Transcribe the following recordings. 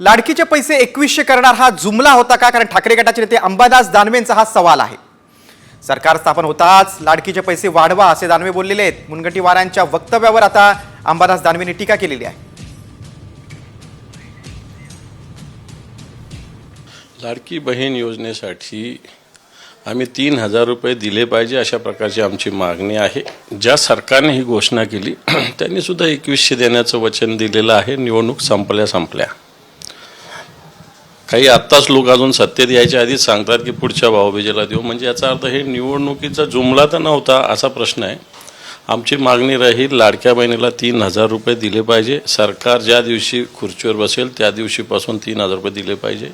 लाडकीचे पैसे 2100 करणार हा जुमला होता का? कारण ठाकरे गटाचे नेते अंबादास दानवेंचा हा सवाल आहे। सरकार स्थापन होताच लाडकीचे पैसे वाढवा असे दानवे बोललेले आहेत। मुनगंटीवारांच्या वक्तव्यावर आता अंबादास दानवेंनी टीका केलेली आहे। लाडकी बहीण योजनेसाठी आम्ही 3000 रुपये दिले पाहिजे अशा प्रकारची आमची मागणी आहे। ज्या सरकारने ही घोषणा केली त्यांनी सुद्धा 2100 देण्याचं वचन दिलेलं आहे। निवडणूक संपल्या काही आत्ताच लोक अजून सत्तेत यायच्या आधीच सांगतात की पुढच्या भाऊबीजेला देऊ, म्हणजे याचा अर्थ हे निवडणुकीचा जुमला तर नव्हता असा प्रश्न आहे। आमची मागणी राहील लाडक्या बहिणीला 3000 रुपये दिले पाहिजे। सरकार ज्या दिवशी खुर्चीवर बसेल त्या दिवशीपासून 3000 रुपये दिले पाहिजे।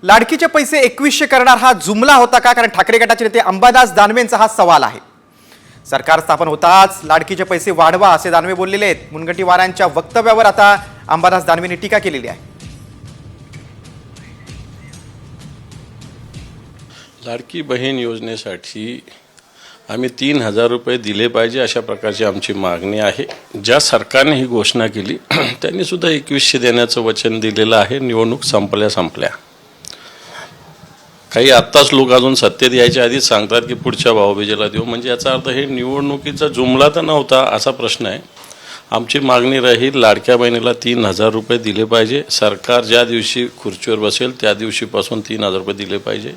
लाडकीचे पैसे 2100 करणार हा जुमला होता का? कारण ठाकरे गटाचे नेते अंबादास दानवेंचा हा सवाल आहे। सरकार स्थापन होताच लाडकीचे पैसे वाढवा असे दानवे बोललेले आहेत। मुनगंटीवारांच्या वक्तव्यावर आता अंबादास दानवेंनी टीका केलेली आहे। लाडकी बहीण योजनेसाठी आम्ही 3000 रुपये दिले पाहिजे अशा प्रकारची आमची मागणी आहे। ज्या सरकारने ही घोषणा केली त्यांनी सुद्धा 2100 देण्याचं वचन दिलेलं आहे। निवडणूक संपल्या काही आत्ताच लोक अजून सत्तेत यायच्या आधीच सांगतात की पुढच्या भाऊबीजेला देऊ, म्हणजे याचा अर्थ हे निवडणुकीचा जुमला तर नव्हता असा प्रश्न आहे। आमची मागणी राहील लाडक्या बहिणीला 3000 रुपये दिले पाहिजे। सरकार ज्या दिवशी खुर्चीवर बसेल त्या दिवशीपासून 3000 रुपये दिले पाहिजे।